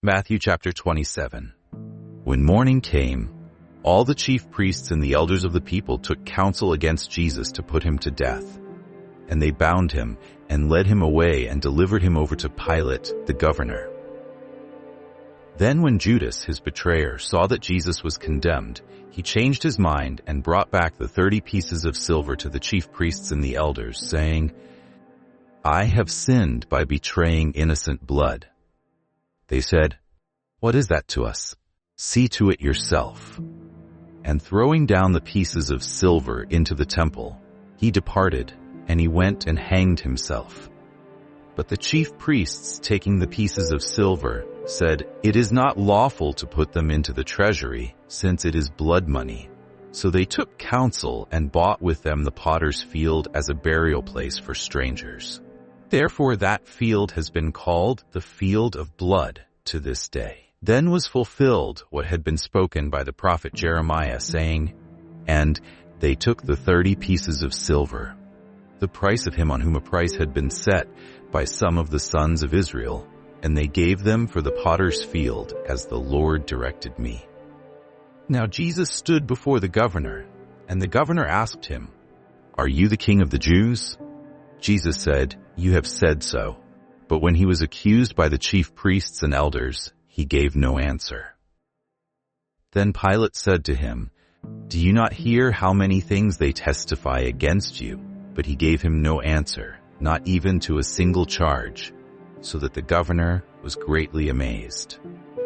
Matthew chapter 27. When morning came, all the chief priests and the elders of the people took counsel against Jesus to put him to death. And they bound him and led him away and delivered him over to Pilate, the governor. Then when Judas, his betrayer, saw that Jesus was condemned, he changed his mind and brought back the 30 pieces of silver to the chief priests and the elders, saying, "I have sinned by betraying innocent blood." They said, "What is that to us? See to it yourself." And throwing down the pieces of silver into the temple, he departed, and he went and hanged himself. But the chief priests, taking the pieces of silver, said, "It is not lawful to put them into the treasury, since it is blood money." So they took counsel and bought with them the potter's field as a burial place for strangers. Therefore that field has been called the field of blood to this day. Then was fulfilled what had been spoken by the prophet Jeremiah, saying, "And they took the 30 pieces of silver, the price of him on whom a price had been set by some of the sons of Israel, and they gave them for the potter's field, as the Lord directed me." Now Jesus stood before the governor, and the governor asked him, "Are you the king of the Jews?" Jesus said, "You have said so." But when he was accused by the chief priests and elders, he gave no answer. Then Pilate said to him, "Do you not hear how many things they testify against you?" But he gave him no answer, not even to a single charge, so that the governor was greatly amazed.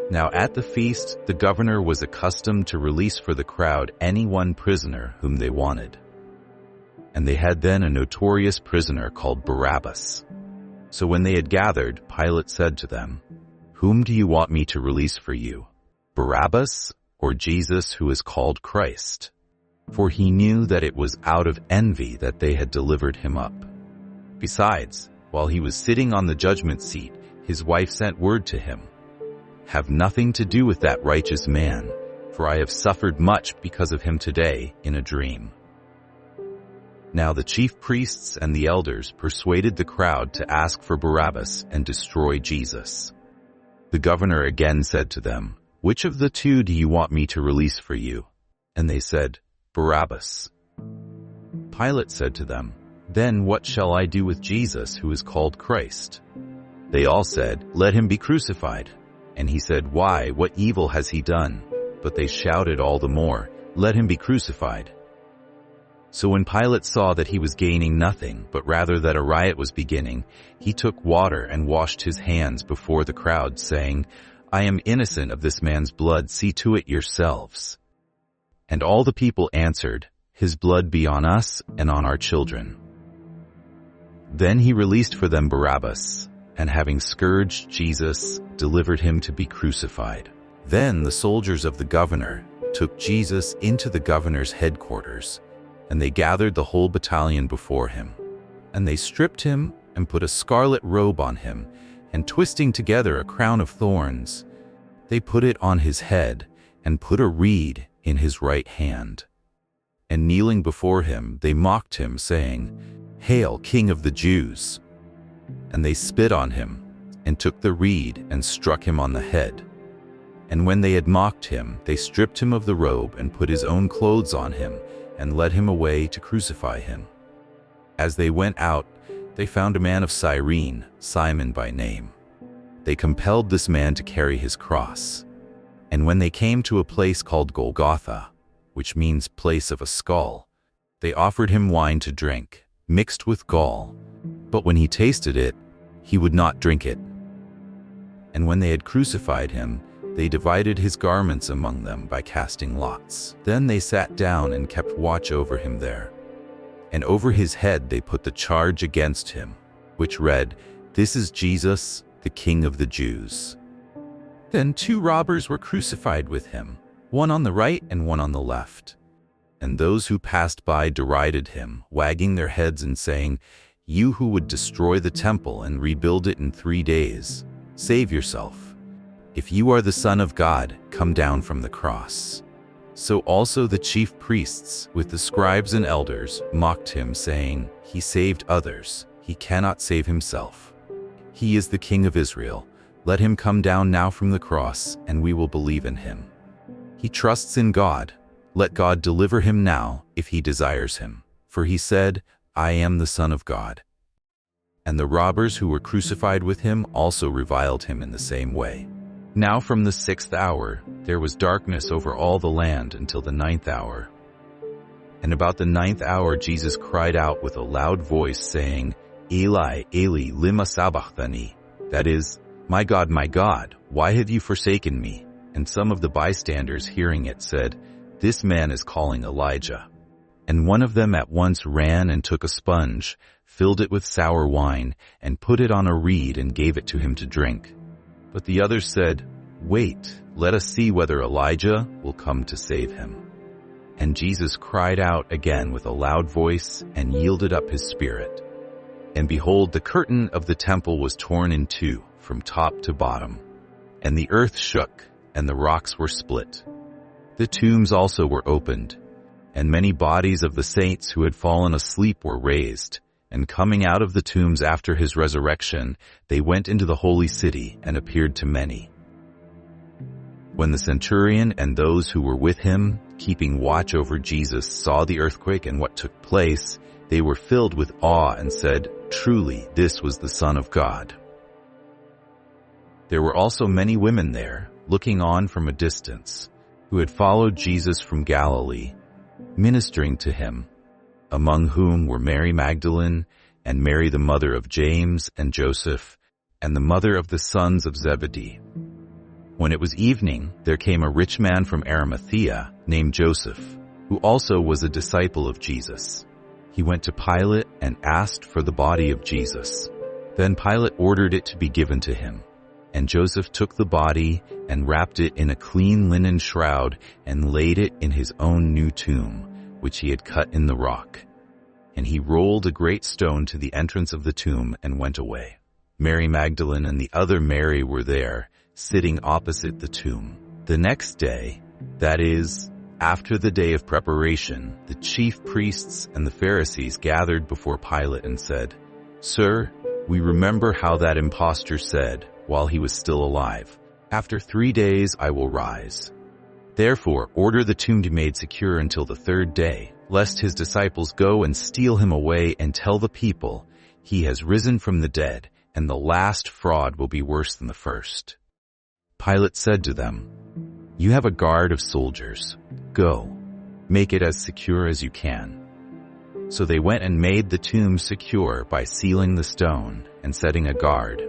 Now at the feast, the governor was accustomed to release for the crowd any one prisoner whom they wanted. And they had then a notorious prisoner called Barabbas. So when they had gathered, Pilate said to them, "Whom do you want me to release for you, Barabbas or Jesus, who is called Christ?" For he knew that it was out of envy that they had delivered him up. Besides, while he was sitting on the judgment seat, his wife sent word to him, "Have nothing to do with that righteous man, for I have suffered much because of him today in a dream." Now the chief priests and the elders persuaded the crowd to ask for Barabbas and destroy Jesus. The governor again said to them, "Which of the two do you want me to release for you?" And they said, "Barabbas." Pilate said to them, "Then what shall I do with Jesus, who is called Christ?" They all said, "Let him be crucified." And he said, "Why? What evil has he done?" But they shouted all the more, "Let him be crucified." So when Pilate saw that he was gaining nothing, but rather that a riot was beginning, he took water and washed his hands before the crowd, saying, "I am innocent of this man's blood, see to it yourselves." And all the people answered, "His blood be on us and on our children." Then he released for them Barabbas, and having scourged Jesus, delivered him to be crucified. Then the soldiers of the governor took Jesus into the governor's headquarters, and they gathered the whole battalion before him. And they stripped him and put a scarlet robe on him, and twisting together a crown of thorns, they put it on his head and put a reed in his right hand. And kneeling before him, they mocked him, saying, "Hail, King of the Jews!" And they spit on him and took the reed and struck him on the head. And when they had mocked him, they stripped him of the robe and put his own clothes on him, and led him away to crucify him. As they went out, they found a man of Cyrene, Simon by name. They compelled this man to carry his cross. And when they came to a place called Golgotha, which means place of a skull, they offered him wine to drink, mixed with gall. But when he tasted it, he would not drink it. And when they had crucified him, they divided his garments among them by casting lots. Then they sat down and kept watch over him there. And over his head they put the charge against him, which read, "This is Jesus, the King of the Jews." Then 2 robbers were crucified with him, one on the right and one on the left. And those who passed by derided him, wagging their heads and saying, "You who would destroy the temple and rebuild it in 3 days, save yourself. If you are the Son of God, come down from the cross." So also the chief priests, with the scribes and elders, mocked him, saying, "He saved others, he cannot save himself. He is the King of Israel." Let him come down now from the cross, and we will believe in him. He trusts in God. Let God deliver him now, if he desires him. For he said, I am the Son of God. And the robbers who were crucified with him also reviled him in the same way. Now from the 6th hour, there was darkness over all the land until the 9th hour. And about the 9th hour Jesus cried out with a loud voice, saying, Eli, Eli, lima sabachthani? That is, my God, why have you forsaken me? And some of the bystanders hearing it said, This man is calling Elijah. And one of them at once ran and took a sponge, filled it with sour wine, and put it on a reed and gave it to him to drink. But the others said, Wait, let us see whether Elijah will come to save him. And Jesus cried out again with a loud voice and yielded up his spirit. And behold, the curtain of the temple was torn in two, from top to bottom. And the earth shook, and the rocks were split. The tombs also were opened, and many bodies of the saints who had fallen asleep were raised. And coming out of the tombs after his resurrection, they went into the holy city and appeared to many. When the centurion and those who were with him, keeping watch over Jesus, saw the earthquake and what took place, they were filled with awe and said, Truly, this was the Son of God. There were also many women there, looking on from a distance, who had followed Jesus from Galilee, ministering to him, among whom were Mary Magdalene, and Mary the mother of James and Joseph, and the mother of the sons of Zebedee. When it was evening, there came a rich man from Arimathea, named Joseph, who also was a disciple of Jesus. He went to Pilate and asked for the body of Jesus. Then Pilate ordered it to be given to him. And Joseph took the body and wrapped it in a clean linen shroud and laid it in his own new tomb, which he had cut in the rock. And he rolled a great stone to the entrance of the tomb and went away. Mary Magdalene and the other Mary were there, sitting opposite the tomb. The next day, that is, after the day of preparation, the chief priests and the Pharisees gathered before Pilate and said, Sir, we remember how that impostor said, while he was still alive, After 3 days I will rise. Therefore, order the tomb to be made secure until the 3rd day, lest his disciples go and steal him away and tell the people, He has risen from the dead, and the last fraud will be worse than the first. Pilate said to them, You have a guard of soldiers. Go, make it as secure as you can. So they went and made the tomb secure by sealing the stone and setting a guard.